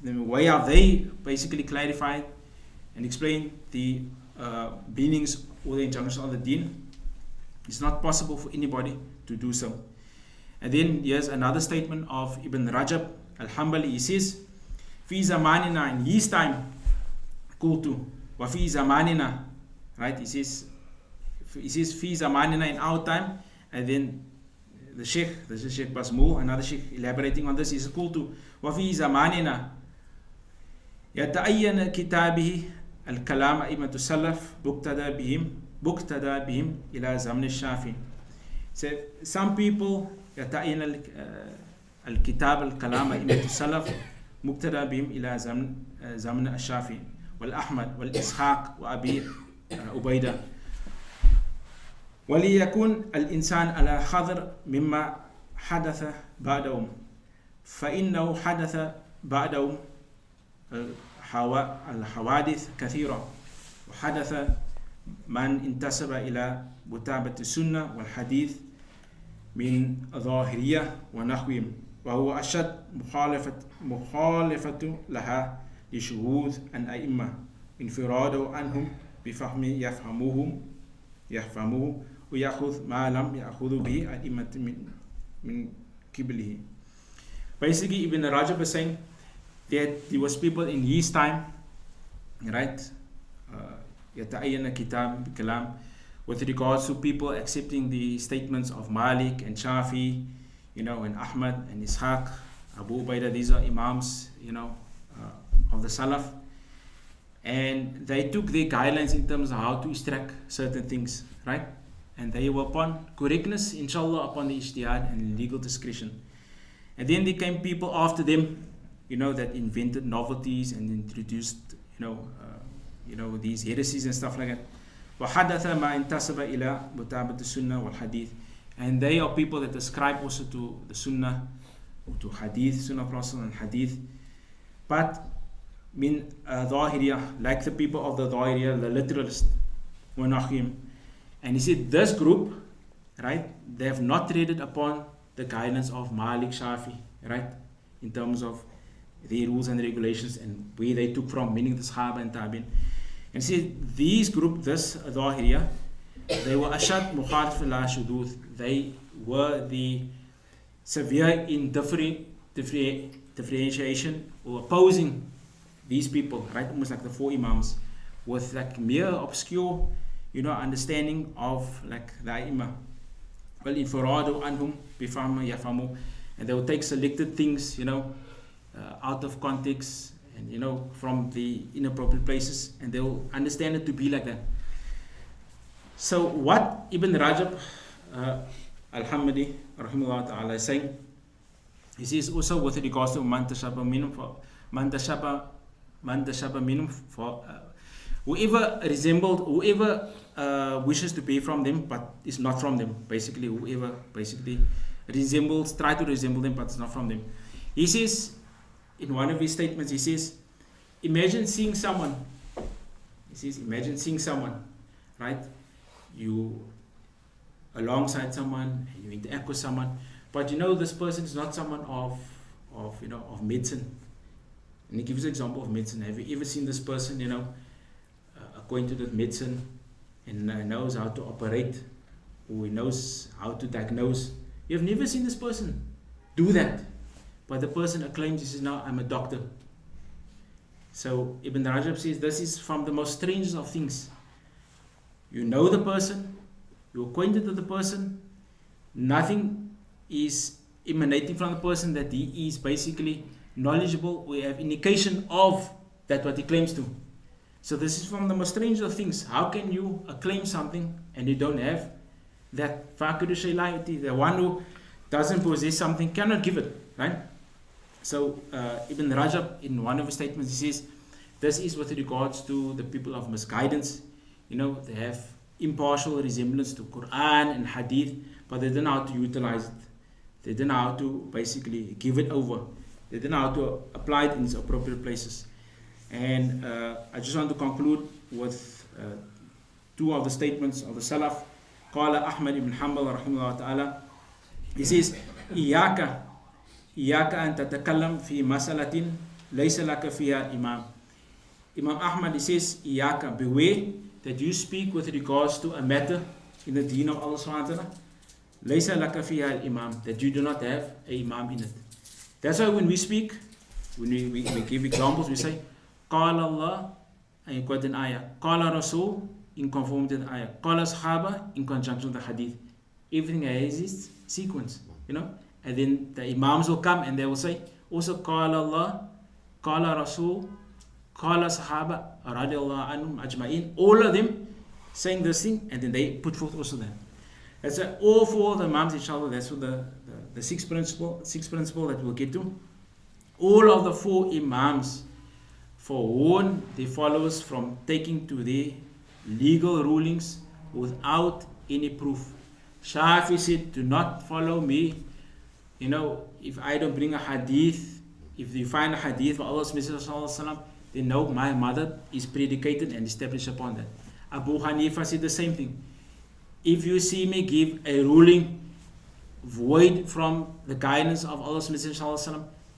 the way how they basically clarified and explained the meanings or the injunctions of the deen. It's not possible for anybody to do so. And then here's another statement of Ibn Rajab al-Hanbali. He says, Fi zamanina, in his time, kultu, wa fi zamanina, right? He says fi zamanina, in our time. And then the Sheikh, this is Sheikh Basmul, another Sheikh elaborating on this, he says kultu, wa fi zamanina yata'ayyan kitabihi al-kalam a'imatu salaf buktada bihim ila zaman al-Shafi. So some people yata'ayyan al-kitab al-kalam a'imatu salaf مبتدأ بهم إلى زمن الشافعي والأحمد والإسحاق وأبي عبيدة, وليكون الإنسان على حذر مما حدث بعدهم, فإنه حدث بعدهم الحوادث كثيرة, وحدث من انتسب إلى متابعة السنة والحديث من ظاهرية ونحوهم, وهو أشد مخالفة لها لشهود أن أئمة انفراده عنهم بفهم يفهموه ويأخذ ما لم يأخذ به أئمة من قبله. Basically, Ibn Rajab is saying that there was people in his time, right? يتعين كتاب بكلام, with regards to people accepting the statements of Malik and Shafi, and Ahmad and Ishaq, Abu Ubaidah. These are imams, of the Salaf, and they took their guidelines in terms of how to extract certain things, right? And they were upon correctness, inshallah, upon the ijtihad and legal discretion. And then there came people after them, that invented novelties and introduced, these heresies and stuff like that. وحدث ما انتسب إلى متابعة السنة والحديث, and they are people that ascribe also to the Sunnah, or to Hadith, Sunnah of Rasul and Hadith, but min Zahiriyah, like the people of the Zahiriyah, the literalists, Wanahim. And he said this group, right, they have not traded upon the guidance of Malik, Shafi, right, in terms of their rules and regulations and where they took from, meaning the Sahaba and Tabi'in. And see, these group, this Zahiriyah, they were ashad mukhalif la shudud. They were the severe in differentiation or opposing these people, right? Almost like the four imams. with like mere obscure, understanding of like the Aimah. Well, infuradu anhum bifahma yafamu, and they will take selected things, out of context and from the inappropriate places, and they will understand it to be like that. So what Ibn Rajab Al-Hamdi rahimahullah ta'ala is saying, he says also with regards to man tashabba minhum, for whoever wishes to be from them but is not from them, basically whoever try to resemble them but is not from them. He says in one of his statements, he says, imagine seeing someone, right? You alongside someone, you interact with someone, but this person is not someone of medicine. And he gives an example of medicine. Have you ever seen this person, acquainted with medicine and knows how to operate, or he knows how to diagnose? You have never seen this person do that, but the person claims, he says, now I'm a doctor. So Ibn Rajab says this is from the most strange of things. You know the person, you're acquainted with the person, nothing is emanating from the person that he is basically knowledgeable. We have indication of that what he claims to. So this is from the most strange of things. How can you claim something and you don't have that faqidu shaylaiti? The one who doesn't possess something cannot give it, right? So Ibn Rajab, in one of his statements, he says this is with regards to the people of misguidance. They have impartial resemblance to Quran and Hadith, but they don't know how to utilize it. They don't know how to basically give it over. They don't know how to apply it in its appropriate places. And I just want to conclude with two of the statements of the Salaf. Qala Ahmad ibn Hanbal rahimahullah ta'ala. He says, Iyaka an tatakallam fi masalatin laysa laka fiha imam. Imam Ahmad, he says, Iyaka, beware that you speak with regards to a matter in the deen of Allah subhanahu wa ta'ala, laysa laka fiha al-imam, that you do not have a imam in it. That's why when we speak, when we give examples, we say, Qala Allah, and you quote an ayah, Qala Rasul, in conformity with the ayah, Qala Sahaba, in conjunction with the hadith. Everything has its sequence, and then the imams will come and they will say, also Qala Allah, Qala Rasul, Qala Sahaba, radiallahu anhum ajma'in, all of them saying this thing, and then they put forth also that. That's all four of the imams, inshallah. That's what the sixth principle that we'll get to. All of the four imams forewarn their followers from taking to their legal rulings without any proof. Shafi said, do not follow me, if I don't bring a hadith, if you find a hadith for Allah's Messenger, then no, my mother is predicated and established upon that. Abu Hanifa said the same thing. If you see me give a ruling void from the guidance of Allah's Messenger,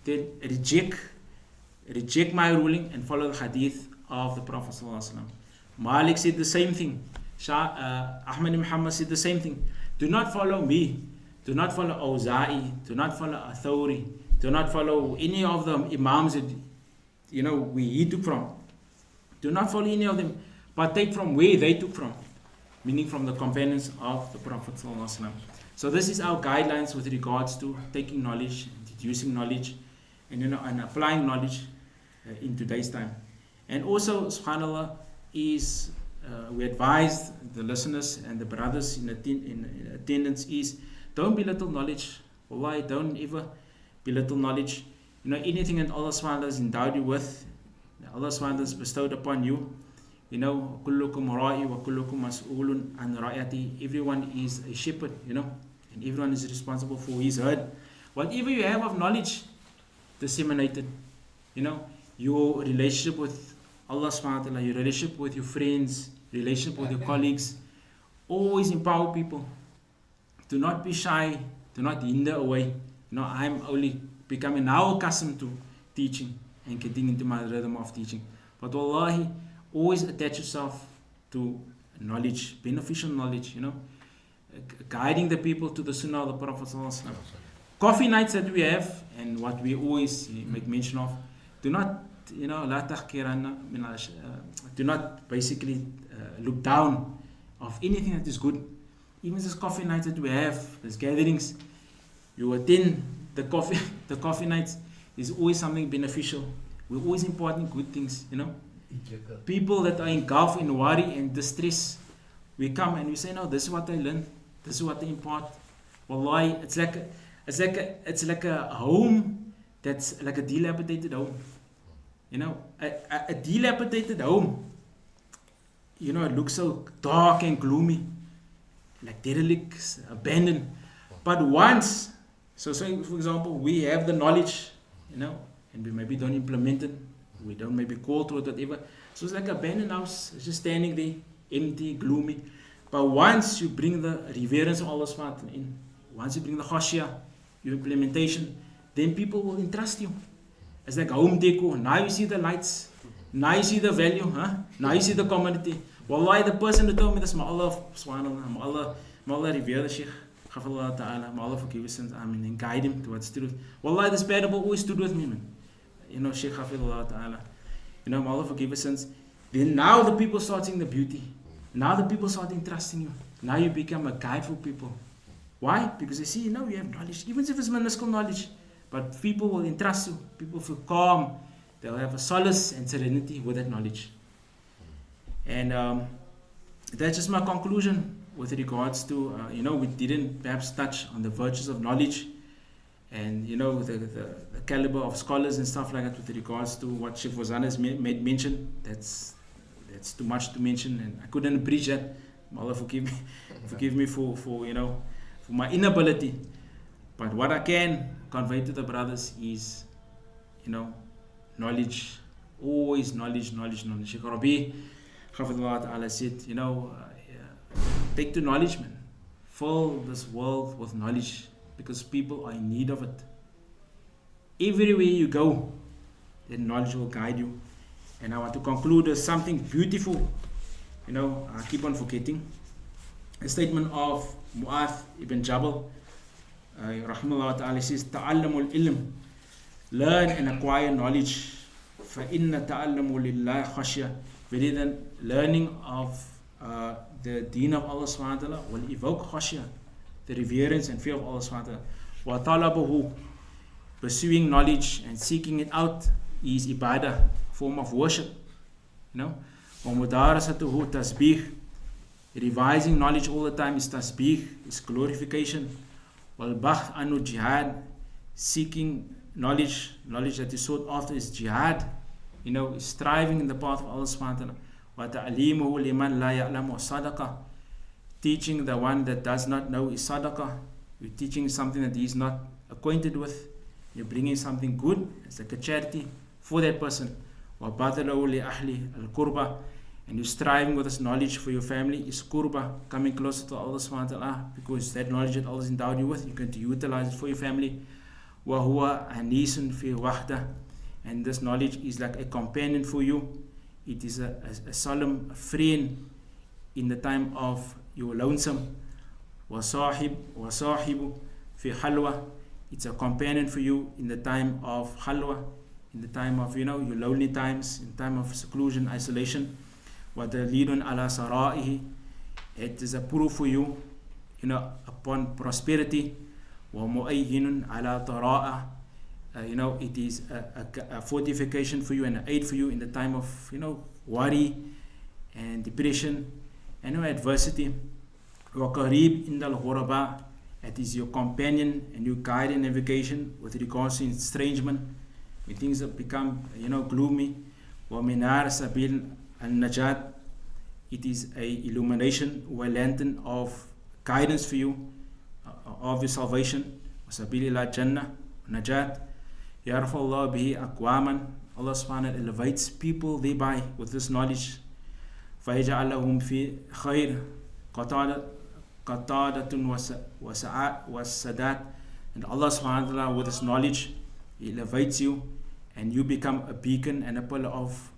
then reject my ruling and follow the hadith of the Prophet. Malik said the same thing. Ahmad ibn Muhammad said the same thing. Do not follow me. Do not follow Awza'i. Do not follow Athawri. Do not follow any of the imams that he took from. Do not follow any of them, but take from where they took from, meaning from the companions of the Prophet. So this is our guidelines with regards to taking knowledge, deducing knowledge, and applying knowledge in today's time. And also, subhanAllah, is we advise the listeners and the brothers in attendance is, don't belittle knowledge. Wallahi, don't ever belittle knowledge. Anything that Allah subhanahu wa ta'ala has endowed you with, Allah subhanahu wa ta'ala has bestowed upon you, kullukum ra'i wa kullukum mas'ulun an ra'yati. Everyone is a shepherd, and everyone is responsible for his herd. Whatever you have of knowledge, disseminate it. Your relationship with Allah subhanahu wa ta'ala, your relationship with your friends, relationship with your colleagues, always empower people. Do not be shy, do not hinder away. I'm only becoming now accustomed to teaching and getting into my rhythm of teaching. But wallahi, always attach yourself to knowledge, beneficial knowledge, guiding the people to the sunnah of the Prophet sallallahu alaihi wasallam. Coffee nights that we have, and what we always make mention of, do not لا تحقرن من do not basically look down of anything that is good. Even this coffee nights that we have, these gatherings, you attend the coffee nights, is always something beneficial. We're always imparting good things, People that are engulfed in worry and distress, we come and we say, no, this is what I learned, this is what I impart. Wallahi, it's like a home that's like a dilapidated home. A dilapidated home, it looks so dark and gloomy, like derelict, abandoned. But once, so for example, we have the knowledge, and we maybe don't implement it, we don't maybe call to it, whatever. So it's like an abandoned house, it's just standing there, empty, gloomy. But once you bring the reverence of Allah subhanahu wa ta'ala in, once you bring the khashiyah, your implementation, then people will entrust you. It's like home decor. Now you see the lights, now you see the value, now you see the community. Wallahi, the person who told me this, may Allah subhanAllah, may Allah revere the Shaykh, Khafallah ta'ala, may Allah forgive his sins, and guide him towards truth. Wallahi, this parable always stood with me, man. Shaykh Khafallah ta'ala, may Allah forgive his sins. Then now the people start seeing the beauty. Now the people start entrusting you. Now you become a guide for people. Why? Because they see, you have knowledge, even if it's minuscule knowledge. But people will entrust you. People feel calm. They'll have a solace and serenity with that knowledge. And that's just my conclusion with regards to, we didn't perhaps touch on the virtues of knowledge and, the caliber of scholars and stuff like that with regards to what Shaykh Fawzaan has made mention. That's too much to mention, and I couldn't preach that. Allah forgive me for my inability. But what I can convey to the brothers is, knowledge. Always knowledge. Shaykh Rabi, Hafidhullah Ta'ala said, take to knowledge, man. Fill this world with knowledge, because people are in need of it. Everywhere you go, then knowledge will guide you. And I want to conclude with something beautiful. I keep on forgetting. A statement of Mu'adh ibn Jabal, rahimahullah ta'ala, says, Ta'allamul ilm, learn and acquire knowledge. فَإِنَّ تَعَلَّمُ لِلَّهِ خَشْيَةً. Very then, learning of the deen of Allah subhanahu wa ta'ala will evoke khashya, the reverence and fear of Allah subhanahu wa ta'ala. وَطَلَبُهُ, pursuing knowledge and seeking it out is ibadah, form of worship. وَمُدَارَسَتُهُ tasbih, revising knowledge all the time is tasbih, is glorification. وَالْبَحْث عَنُ jihad, seeking knowledge that is sought after is jihad, is striving in the path of Allah subhanahu wa ta'ala. وَتَعْلِيمُهُ لِمَنْ لَا يَعْلَمُ صَدَقَةً, teaching the one that does not know is sadaqah. You're teaching something that he is not acquainted with. You're bringing something good, it's like a charity for that person. وَبَذَلَهُ لِأَهْلِ الْقُرْبَةِ, and you're striving with this knowledge for your family is qurba, coming closer to Allah subhanahu wa ta'ala, because that knowledge that Allah has endowed you with, you're going to utilize it for your family. وَهُوَ أَنِيسٌ فِي وَحْدَةٍ, and this knowledge is like a companion for you. It is a solemn friend in the time of your lonesome. وَصَاحِبُ فِي حَلْوَةٍ, it's a companion for you in the time of halwa, in the time of your lonely times, in time of seclusion, isolation. وَدَلِيلٌ عَلَى سَرَائِهِ, it is a proof for you, upon prosperity. وَمُؤَيِّنٌ عَلَى طَرَاءَ, it is a fortification for you and an aid for you in the time of worry and depression and adversity. وَقَرِيبٌ عِنْدَ الْغُرَبَاءِ, it is your companion and your guide and navigation with regards to estrangement, when things have become gloomy. وَمِنَارَ سَبِيلٍ النَّجَاةِ, it is a illumination or a lantern of guidance for you, of your salvation. وَسَبِيلِ إِلَى جَنَّةِ najat. يَرْفَ اللَّهُ بِهِ أَقْوَامًا, Allah subhanahu wa ta'ala elevates people thereby with this knowledge. فَيَجْعَلْ لَهُمْ فِي خَيْرٍ قَطَادَةٌ وَسَدَاتٌ, and Allah subhanahu wa ta'ala with this knowledge, He elevates you and you become a beacon and a pillar of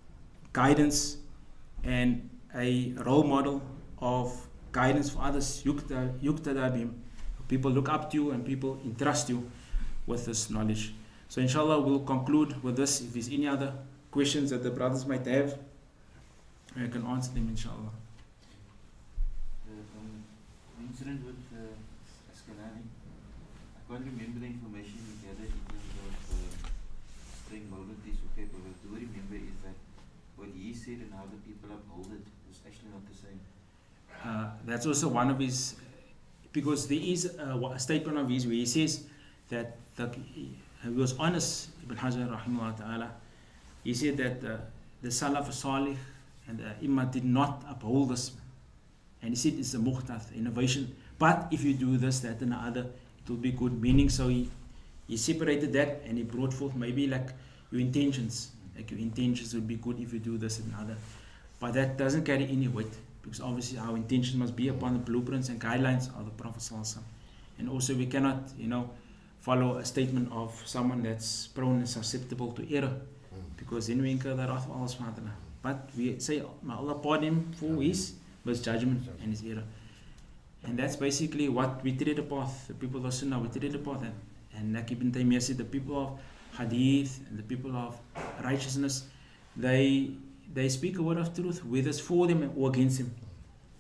guidance and a role model of guidance for others. Yuktada bihim, people look up to you and people entrust you with this knowledge. So inshallah we'll conclude with this. If there's any other questions that the brothers might have, I can answer them inshallah. The incident with Askalani, I can't remember the information we gathered in terms of praying Maulud is okay, but what I do remember is that what he said and how the people uphold it was actually not the same. That's also one of his, because there is a statement of his where he says that he was honest, Ibn Hajar rahimahullah ta'ala, he said that the Salaf Salih and the Imam did not uphold this, and he said it's a muhtath, innovation, but if you do this, that and the other, it will be good, meaning. So he separated that and he brought forth maybe like your intentions would be good if you do this and other, but that doesn't carry any weight, because obviously our intention must be upon the blueprints and guidelines of the Prophet ﷺ. And also we cannot, follow a statement of someone that's prone and susceptible to error, because then we incur the wrath of Allah subhanahu wa ta'ala. But we say, may Allah pardon him for his misjudgment and his error. And that's basically what we tread the path, the people of Sunnah, we tread the path. And like Ibn Taymiyyah said, the people of Hadith and the people of righteousness, they speak a word of truth, whether it's for them or against them.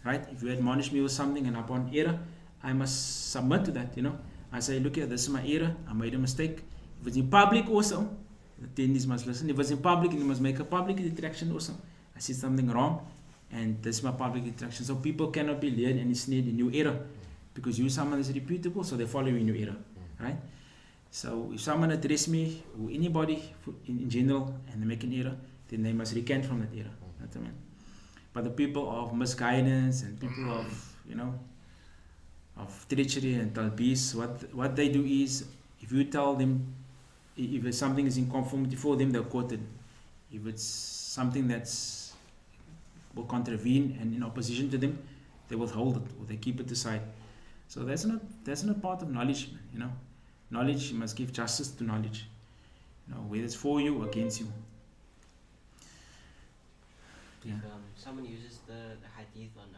Right? If you admonish me with something and upon error, I must submit to that, I say, look here, this is my error, I made a mistake. If it's in public also, the attendees must listen. If it's in public, you must make a public interaction also. I said something wrong, and this is my public interaction. So people cannot be led and ensnared in your error, because you someone is reputable, so they follow you in your error. Right? So if someone address me, or anybody in general, and they make an error, then they must recant from that error. That's what I mean. But the people of misguidance and people of, of treachery and talbis, what they do is, if you tell them, if something is in conformity for them, they'll quote it. If it's something that's will contravene and in opposition to them, they will hold it or they keep it aside. So that's not part of knowledge, Knowledge, you must give justice to knowledge, whether it's for you or against you. If someone uses the hadith on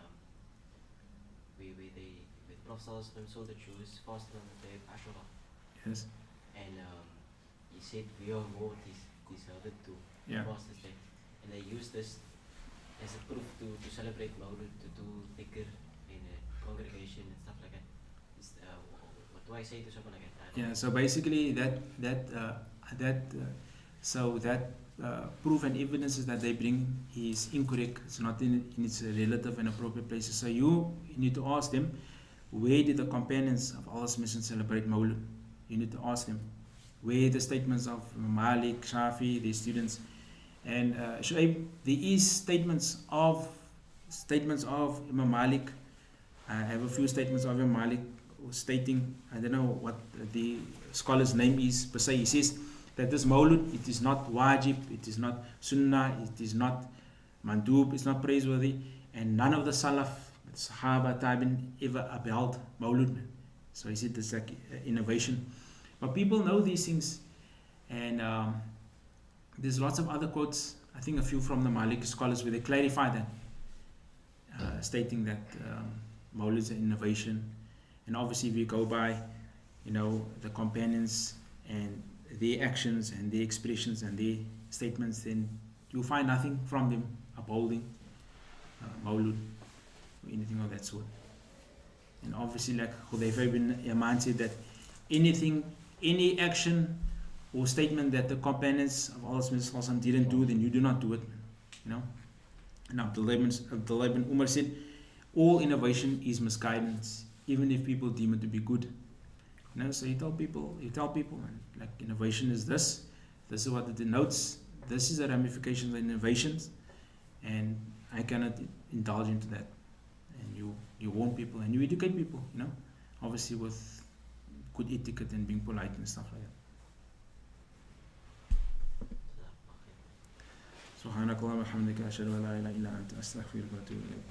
where the Prophet saw the Jews fasting on the day of Ashura. Yes. And he said, we are more deserved to fast this day. And they use this as a proof to celebrate Maulud, to do dhikr in a congregation and stuff like that. What do I say to someone like that? Yeah, so basically proof and evidences that they bring is incorrect. It's not in its relative and appropriate places. So you need to ask them, where did the companions of Allah's Messenger celebrate Maulud? You need to ask them. Where the statements of Malik, Shafi, their students, and Shu'aib, there is statements of Imam Malik. I have a few statements of Imam Malik stating, I don't know what the scholar's name is per se. He says that this Maulud, it is not wajib, it is not sunnah, it is not mandub, it's not praiseworthy, and none of the Salaf, Sahaba, Tabi'in ever upheld Maulud. So he said it's like innovation. But people know these things, and there's lots of other quotes, I think a few from the Maliki scholars, where they clarify that, stating that Maulid is an innovation. And obviously if you go by, the companions and their actions and their expressions and their statements, then you'll find nothing from them upholding Maulud or anything of that sort. And obviously, like Hudayfa ibn Yaman said, that any action or statement that the companions of Allah's Messenger didn't do, then you do not do it. And Abdullah ibn Umar said, all innovation is misguidance, even if people deem it to be good. So you tell people, and like innovation is this is what it denotes, this is the ramifications of innovations, and I cannot indulge into that. And you warn people and you educate people, obviously with good etiquette and being polite and stuff like that. سبحانك اللهم وبحمدك أشهد أن لا إله إلا أنت أستغفرك وأتوب إليك.